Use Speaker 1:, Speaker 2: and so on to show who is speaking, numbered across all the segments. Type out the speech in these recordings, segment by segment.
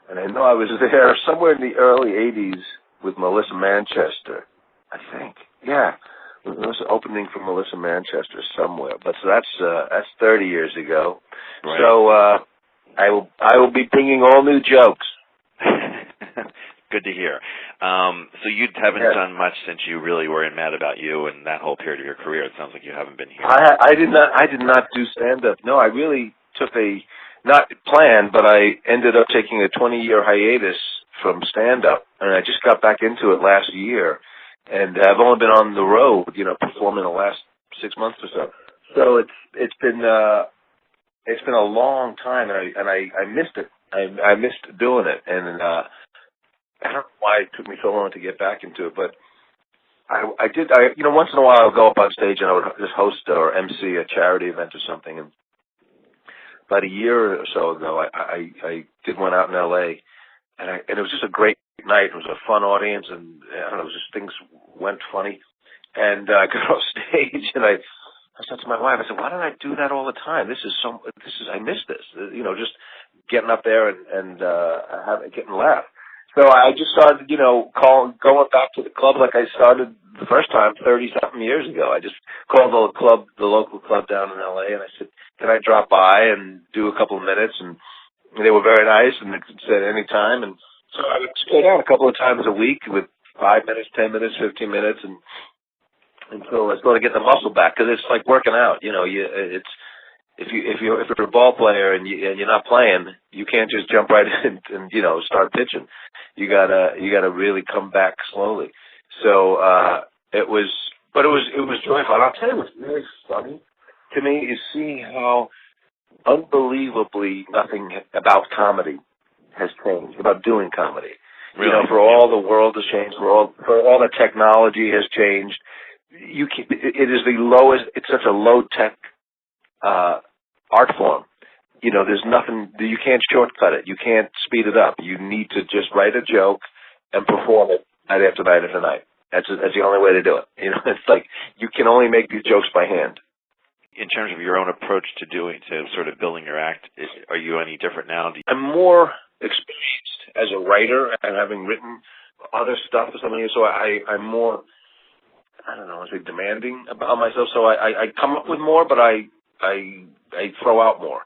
Speaker 1: And I know I was there somewhere in the early 80s with Melissa Manchester, I think. Yeah. There was an opening for Melissa Manchester somewhere. But so that's 30 years ago.
Speaker 2: Right.
Speaker 1: So I will be bringing all new jokes.
Speaker 2: Good to hear. So you haven't done much since you really were in Mad About You and that whole period of your career. It sounds like you haven't been here.
Speaker 1: I did not do stand-up. No, I really took not planned, but I ended up taking a 20-year hiatus from stand-up, and I just got back into it last year. And I've only been on the road, performing the last 6 months or so. So it's been a long time, and I missed it. I missed doing it, and I don't know why it took me so long to get back into it, but I did. Once in a while I'll go up on stage and I would just host or MC a charity event or something. And about a year or so ago, I did one out in L.A. and it was just a great night. It was a fun audience, and I don't know, things went funny. And I got off stage, and I said to my wife, I said, "Why don't I do that all the time? I miss this. Just getting up there and getting laughed." So I just started, going back to the club like I started the first time 30-something years ago. I just called the local club down in L.A., and I said, "Can I drop by and do a couple of minutes?" And they were very nice, and they said any time. And so I would go down a couple of times a week with 5 minutes, 10 minutes, 15 minutes, and until I sort of get the muscle back, because it's like working out. If you're a ball player and you're not playing, you can't just jump right in and start pitching. You gotta really come back slowly. So it was joyful. And I'll tell you what's really funny to me is seeing how unbelievably nothing about comedy has changed, about doing comedy.
Speaker 2: Really?
Speaker 1: For all the world has changed, for all the technology has changed. It is the lowest. It's such a low tech art form. There's nothing. You can't shortcut it. You can't speed it up. You need to just write a joke and perform it night after night after night. That's the only way to do it. It's like you can only make these jokes by hand.
Speaker 2: In terms of your own approach to sort of building your act, are you any different now?
Speaker 1: I'm more experienced as a writer and having written other stuff for so many years, so I'm more, I don't know, demanding about myself. So I come up with more, but I throw out more.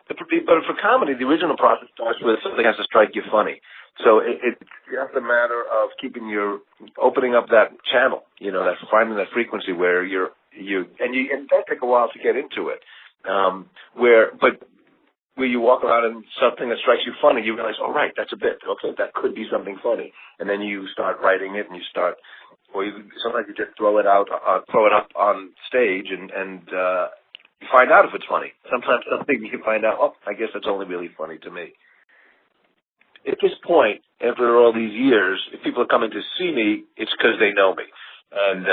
Speaker 1: But for comedy, the original process starts with something has to strike you funny. So it's just a matter of opening up that channel, finding that frequency where and it does take a while to get into it. Where you walk around and something that strikes you funny, you realize, oh, right, that's a bit. Okay, that could be something funny. And then you start writing it, and sometimes you just throw it up on stage and you find out if it's funny. Sometimes something you find out, oh, I guess that's only really funny to me. At this point, after all these years, if people are coming to see me, it's because they know me. And,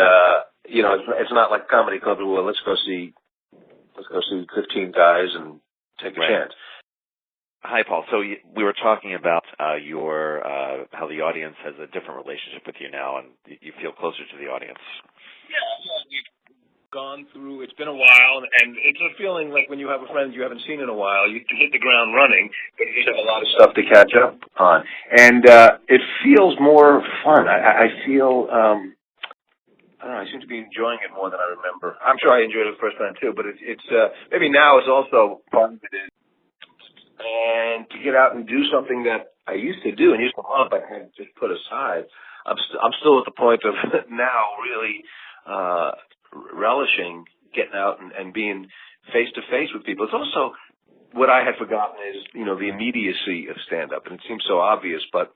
Speaker 1: it's not like comedy club, well, let's go see 15 guys and take a chance.
Speaker 2: Hi, Paul. So we were talking about how the audience has a different relationship with you now, and you feel closer to the audience.
Speaker 1: Yeah, we've gone through. It's been a while, and it's a feeling like when you have a friend you haven't seen in a while, you can hit the ground running, but you just have a lot of stuff to catch up on, and it feels more fun. I feel. I don't know, I seem to be enjoying it more than I remember. I'm sure I enjoyed it the first time too, but it's maybe now it's also fun to do. And to get out and do something that I used to do and used to love but had just put aside, I'm still at the point of now really relishing getting out and being face to face with people. It's also what I had forgotten is, the immediacy of stand-up, and it seems so obvious, but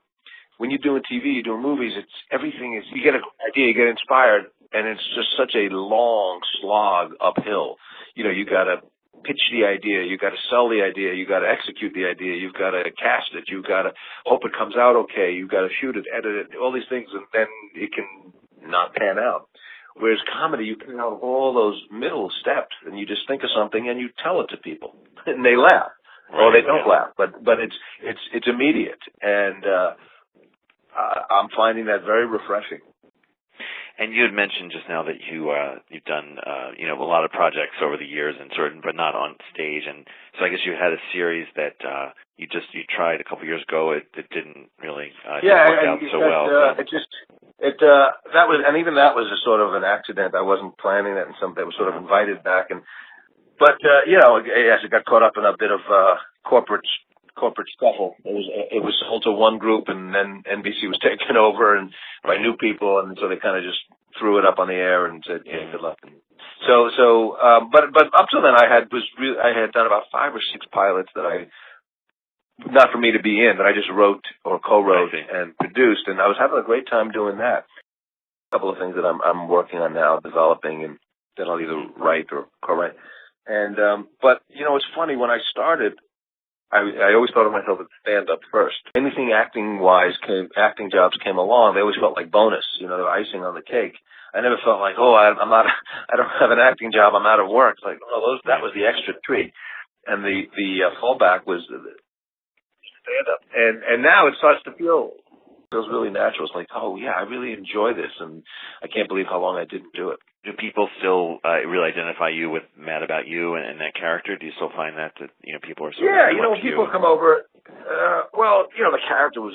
Speaker 1: when you're doing TV, you're doing movies, you get an idea, you get inspired, and it's just such a long slog uphill. You got to pitch the idea, you got to sell the idea, you got to execute the idea, you've got to cast it, you've got to hope it comes out okay, you've got to shoot it, edit it, all these things, and then it can not pan out. Whereas comedy, you can have all those middle steps, and you just think of something and you tell it to people, and they laugh, or they don't laugh, but it's immediate, and I'm finding that very refreshing.
Speaker 2: And you had mentioned just now that you've done a lot of projects over the years and but not on stage. And so I guess you had a series that you tried a couple years ago. It didn't really work out so well.
Speaker 1: That was a sort of an accident. I wasn't planning that, and something that was sort of invited back. But yes, it got caught up in a bit of corporate scuffle. It was sold to one group, and then NBC was taken over and by new people, and so they kind of just threw it up on the air and said, "Yeah, good luck." But up till then, I had done about 5 or 6 pilots that not for me to be in, that I just wrote or co-wrote and produced, and I was having a great time doing that. A couple of things that I'm working on now, developing, and that I'll either write or co-write. And but it's funny, when I started, I always thought of myself as stand-up first. Anything acting jobs came along, they always felt like bonus, the icing on the cake. I never felt like, I don't have an acting job, I'm out of work. Like, that was the extra treat. And the fallback was stand-up. And now it starts to feels really natural. It's like, I really enjoy this, and I can't believe how long I didn't do it.
Speaker 2: Do people still really identify you with Mad About You and that character? Do you still find that people are sort of
Speaker 1: when people come over, the character was,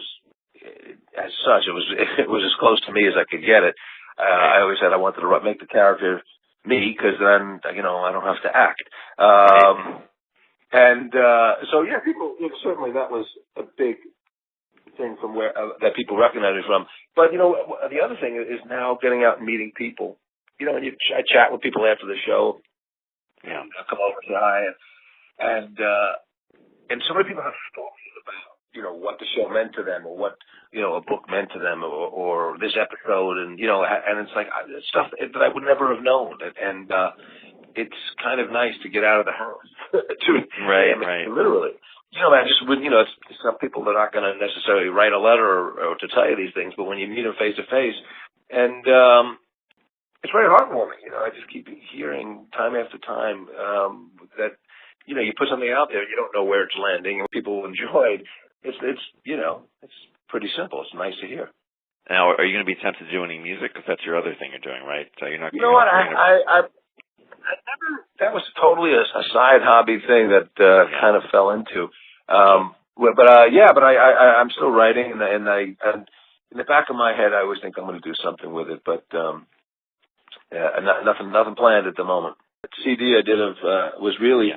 Speaker 1: as such, it was as close to me as I could get it. I always said I wanted to make the character me, because then, I don't have to act. People, certainly that was a big thing from where that people recognize me from. But the other thing is now getting out and meeting people. I chat with people after the show.
Speaker 2: Yeah,
Speaker 1: I'll come over and say hi, and so many people have stories about what the show meant to them, or what a book meant to them, or this episode, and it's like stuff that I would never have known, and it's kind of nice to get out of the house.
Speaker 2: Right.
Speaker 1: Literally. It's some people that aren't going to necessarily write a letter or to tell you these things, but when you meet them face to face, and it's very heartwarming. I just keep hearing time after time that you put something out there, you don't know where it's landing, and people enjoy it. It's pretty simple. It's nice to hear.
Speaker 2: Now, are you going to be tempted to do any music? Because that's your other thing you're doing, right? So you're not.
Speaker 1: I never. That was totally a side hobby thing that kind of fell into. But I'm still writing, and in the back of my head, I always think I'm going to do something with it, but nothing planned at the moment. The CD I did was really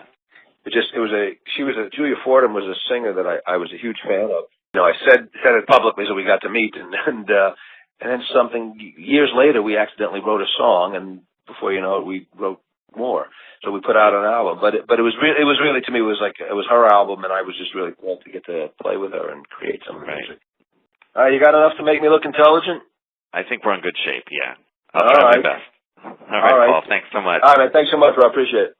Speaker 1: Julia Fordham was a singer that I was a huge fan of. I said it publicly, so we got to meet, and then something years later, we accidentally wrote a song, and before you know it, we wrote more. So we put out an album, but it was really to me, it was her album, and I was just really thrilled to get to play with her and create some music. You got enough to make me look intelligent?
Speaker 2: I think we're in good shape. Yeah, I'll try my best. All right, Paul. Thanks so much.
Speaker 1: All right, man. Thanks so much, Rob. Appreciate it.